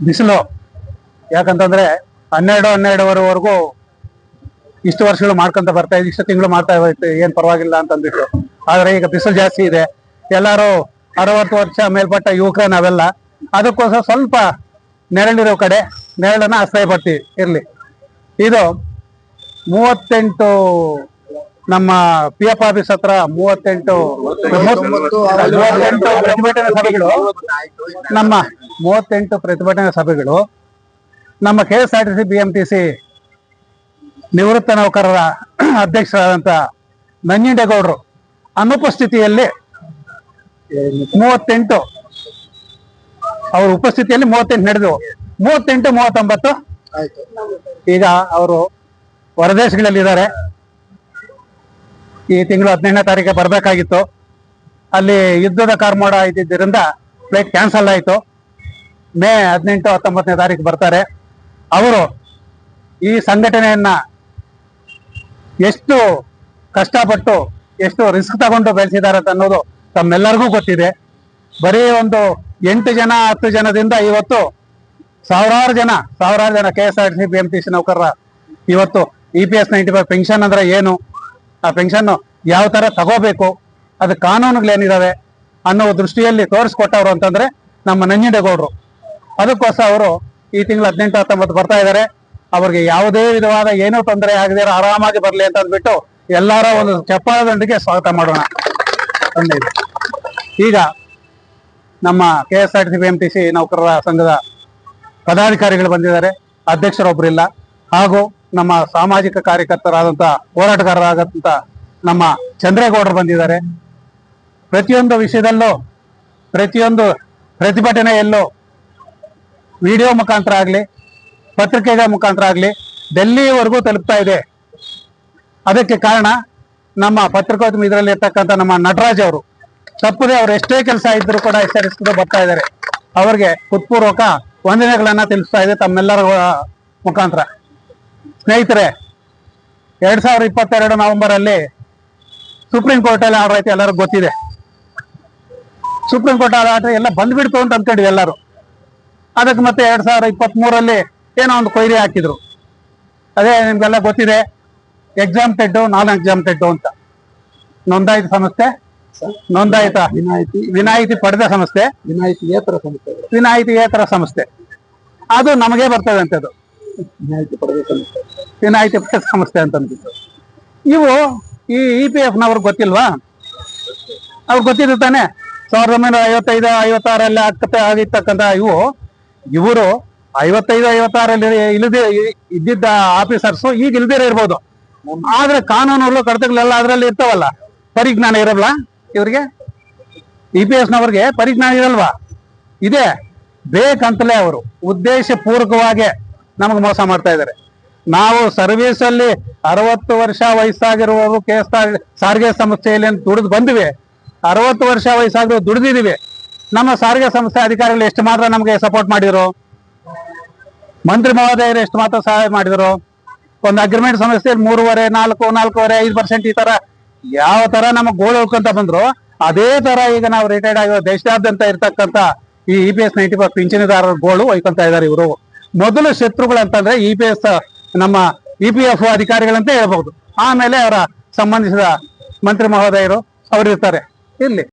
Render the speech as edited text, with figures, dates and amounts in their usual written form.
ಬಿಸಿಲು ಯಾಕಂತಂದ್ರೆ 12-12:30ವರೆಗೂ ಇಷ್ಟು ವರ್ಷಗಳು ಮಾಡ್ಕೊಂತ ಬರ್ತಾ ಇದ್ದು, ಇಷ್ಟು ತಿಂಗಳು ಮಾಡ್ತಾ ಹೋಯ್ತು, ಏನ್ ಪರವಾಗಿಲ್ಲ ಅಂತ ಅಂದ್ಬಿಟ್ಟು. ಆದ್ರೆ ಈಗ ಬಿಸಿಲು ಜಾಸ್ತಿ ಇದೆ. ಎಲ್ಲಾರು 60 ವರ್ಷ ಮೇಲ್ಪಟ್ಟ ಯುವಕರೇ ನಾವೆಲ್ಲ. ಅದಕ್ಕೋಸ್ಕರ ಸ್ವಲ್ಪ ನೆರಳಿರೋ ಕಡೆ ನೆರಳನ್ನ ಆಶ್ರಯ ಪಡ್ತೀವಿ. ಇರ್ಲಿ. ಇದು 38 ನಮ್ಮ ಪಿ ಎಫ್ ಆಫೀಸ್ ಹತ್ರ 38 ಪ್ರತಿಭಟನಾ ಸಭೆಗಳು, ನಮ್ಮ 38 ಪ್ರತಿಭಟನಾ ಸಭೆಗಳು ನಮ್ಮ KSRTC BMTC ನಿವೃತ್ತ ನೌಕರರ ಅಧ್ಯಕ್ಷರಾದಂತ ನಂಜುಂಡೇಗೌಡರು ಅನುಪಸ್ಥಿತಿಯಲ್ಲಿ 38 ಅವ್ರ ಉಪಸ್ಥಿತಿಯಲ್ಲಿ 38 ನಡೆದವು. 38-39 ಈಗ ಅವರು ಹೊರದೇಶಗಳಲ್ಲಿದ್ದಾರೆ. ಈ ತಿಂಗಳು 15ನೇ ತಾರೀಕಿಗೆ ಬರ್ಬೇಕಾಗಿತ್ತು. ಅಲ್ಲಿ ಯುದ್ಧದ ಕಾರ್ಮೋಡ ಇದ್ದಿದ್ದರಿಂದ ಫ್ಲೈಟ್ ಕ್ಯಾನ್ಸಲ್ ಆಯ್ತು. ಮೇ 18-19ನೇ ತಾರೀಕು ಬರ್ತಾರೆ. ಅವರು ಈ ಸಂಘಟನೆಯನ್ನ ಎಷ್ಟು ಕಷ್ಟಪಟ್ಟು ಎಷ್ಟು ರಿಸ್ಕ್ ತಗೊಂಡು ಬೆಳೆಸಿದ್ದಾರೆ ಅಂತ ಅನ್ನೋದು ತಮ್ಮೆಲ್ಲರಿಗೂ ಗೊತ್ತಿದೆ. ಬರೀ ಒಂದು 8 ಜನ 10 ಜನದಿಂದ ಇವತ್ತು ಸಾವಿರಾರು ಜನ KSRTC BMTC ನೌಕರರ ಇವತ್ತು EPS 95 ಪೆನ್ಷನ್ ಅಂದ್ರೆ ಏನು, ಆ ಪೆನ್ಷನ್ ಯಾವ ತರ ತಗೋಬೇಕು, ಅದು ಕಾನೂನುಗಳೇನಿದಾವೆ ಅನ್ನೋ ದೃಷ್ಟಿಯಲ್ಲಿ ತೋರಿಸ್ಕೊಟ್ಟವ್ರು ಅಂತಂದ್ರೆ ನಮ್ಮ ನಂಜುಂಡೇಗೌಡರು. ಅದಕ್ಕೋಸ್ಕರ ಅವರು ಈ ತಿಂಗಳು 18-19 ಬರ್ತಾ ಇದ್ದಾರೆ. ಅವ್ರಿಗೆ ಯಾವುದೇ ವಿಧವಾದ ಏನೂ ತೊಂದರೆ ಆಗದೆ ಆರಾಮಾಗಿ ಬರ್ಲಿ ಅಂತ ಅಂದ್ಬಿಟ್ಟು ಎಲ್ಲಾರ ಒಂದು ಚಪ್ಪಾಳದೊಂದಿಗೆ ಸ್ವಾಗತ ಮಾಡೋಣ. ಈಗ ನಮ್ಮ KSRTC BMTC ನೌಕರರ ಸಂಘದ ಪದಾಧಿಕಾರಿಗಳು ಬಂದಿದ್ದಾರೆ, ಅಧ್ಯಕ್ಷರೊಬ್ಬರಿಲ್ಲ. ಹಾಗೂ ನಮ್ಮ ಸಾಮಾಜಿಕ ಕಾರ್ಯಕರ್ತರಾದಂತ ಹೋರಾಟಗಾರರಾದಂತ ನಮ್ಮ ಚಂದ್ರೇಗೌಡರು ಬಂದಿದ್ದಾರೆ. ಪ್ರತಿಯೊಂದು ವಿಷಯದಲ್ಲೂ ಪ್ರತಿಯೊಂದು ಪ್ರತಿಭಟನೆಯಲ್ಲೂ ವಿಡಿಯೋ ಮುಖಾಂತರ ಆಗ್ಲಿ, ಪತ್ರಿಕೆಗಳ ಮುಖಾಂತರ ಆಗ್ಲಿ ಡೆಲ್ಲಿವರೆಗೂ ತಲುಪ್ತಾ ಇದೆ. ಅದಕ್ಕೆ ಕಾರಣ ನಮ್ಮ ಪತ್ರಿಕೋದ್ಯಮ ಇದರಲ್ಲಿ ಇರ್ತಕ್ಕಂಥ ನಮ್ಮ ನಟರಾಜ್ ಅವರು. ತಪ್ಪದೆ ಅವ್ರು ಎಷ್ಟೇ ಕೆಲಸ ಇದ್ರು ಕೂಡ ಎಚ್ಚರಿಸಿದ್ರು ಬರ್ತಾ ಇದ್ದಾರೆ. ಅವ್ರಿಗೆ ಹೃತ್ಪೂರ್ವಕ ವಂದನೆಗಳನ್ನ ತಿಳಿಸ್ತಾ ಇದೆ ತಮ್ಮೆಲ್ಲರ ಮುಖಾಂತರ. ಸ್ನೇಹಿತರೆ, 2022 ನವೆಂಬರ್ ಅಲ್ಲಿ ಸುಪ್ರೀಂ ಕೋರ್ಟ್ ಅಲ್ಲಿ ಆರ್ಡರ್ ಐತೆ, ಎಲ್ಲರಿಗೂ ಗೊತ್ತಿದೆ. ಸುಪ್ರೀಂ ಕೋರ್ಟ್ ಆರ್ಡರ್ ಎಲ್ಲ ಬಂದ್ಬಿಡ್ತು ಅಂತ ಅನ್ಕೊಂಡಿವಿ ಎಲ್ಲರೂ. ಅದಕ್ಕೆ ಮತ್ತೆ 2023 ಏನೋ ಒಂದು ಕೊಯ್ರಿ ಹಾಕಿದ್ರು. ಅದೇ ನಿಮ್ಗೆಲ್ಲ ಗೊತ್ತಿದೆ, ಎಕ್ಸಾಮ್ಟೆಡ್ ನಾನ್ ಎಕ್ಸಾಮ್ಟೆಡ್ ಅಂತ ನೋಂದಾಯಿತ ಸಂಸ್ಥೆ, ನೋಂದಾಯಿತ ವಿನಾಯಿತಿ ಪಡೆದ ಸಂಸ್ಥೆ, ವಿನಾಯಿತಿಯೇತರ ಸಂಸ್ಥೆ ಅದು ನಮಗೆ ಬರ್ತದೆ ಅಂತದ್ದು. ವಿನಾಯಿತಿ ಪಡೆದ ಸಂಸ್ಥೆ ಅಂತ ಅಂದ್ಬಿಟ್ಟು ಇವು ಈ EPF ನವ್ರಿಗೆ ಗೊತ್ತಿಲ್ವಾ? ಅವ್ರಿಗೆ ಗೊತ್ತಿದ್ದು ತಾನೆ. 1955-56 ಆಗಿರ್ತಕ್ಕಂಥ ಇವರು 55-56 ಇದ್ದಿದ್ದ ಆಫೀಸರ್ಸು ಈಗ ಇಲ್ದಿರ ಇರ್ಬೋದು. ಆದ್ರೆ ಕಾನೂನುಗಳು ಕಡತಗಳೆಲ್ಲ ಅದ್ರಲ್ಲಿ ಇರ್ತಾವಲ್ಲ, ಪರಿಜ್ಞಾನ ಇರಲ್ಲ ಇವ್ರಿಗೆ. EPS ನವ್ರಿಗೆ ಪರಿಜ್ಞಾನ ಇರಲ್ವಾ? ಇದೆ. ಬೇಕಂತಲೇ ಅವರು ಉದ್ದೇಶ ಪೂರ್ವಕವಾಗಿ ನಮಗೆ ಮೋಸ ಮಾಡ್ತಾ ಇದ್ದಾರೆ. ನಾವು ಸರ್ವಿಸ್ ಅಲ್ಲಿ 60 ವರ್ಷ ವಯಸ್ಸಾಗಿರುವವರು ಸಾರಿಗೆ ಸಂಸ್ಥೆಯಲ್ಲಿ ದುಡಿದು ಬಂದಿವೆ. 60 ವರ್ಷ ವಯಸ್ಸಾಗಿರೋ ದುಡಿದಿದ್ದೀವಿ. ನಮ್ಮ ಸಾರಿಗೆ ಸಂಸ್ಥೆ ಅಧಿಕಾರಿಗಳು ಎಷ್ಟು ಮಾತ್ರ ನಮಗೆ ಸಪೋರ್ಟ್ ಮಾಡಿದ್ರು? ಮಂತ್ರಿ ಮಹೋದಯರು ಎಷ್ಟು ಮಾತ್ರ ಸಹಾಯ ಮಾಡಿದ್ರು? ಒಂದು ಅಗ್ರಿಮೆಂಟ್ ಸಂಸ್ಥೆಯಲ್ಲಿ 3.5%, 4.5%, 5% ಈ ತರ ಯಾವ ತರ ನಮಗೆ ಗೋಳು ಹೋಗ್ಕೊಂತ ಬಂದ್ರು, ಅದೇ ತರ ಈಗ ನಾವು ರಿಟೈರ್ಡ್ ಆಗಿರೋ ದೇಶಾದ್ಯಂತ ಇರ್ತಕ್ಕಂಥ ಈ EPS 95 ಪಿಂಚಣಿದಾರರ ಗೋಳು ಒಯ್ಕೊಂತ ಇದ್ದಾರೆ ಇವರು. ಮೊದಲು ಶತ್ರುಗಳು ಅಂತಂದ್ರೆ EPS ನಮ್ಮ EPF ಅಧಿಕಾರಿಗಳಂತ ಹೇಳ್ಬಹುದು. ಆಮೇಲೆ ಅವರ ಸಂಬಂಧಿಸಿದ ಮಂತ್ರಿ ಮಹೋದಯರು ಅವರು ಇರ್ತಾರೆ. ಇರ್ಲಿ.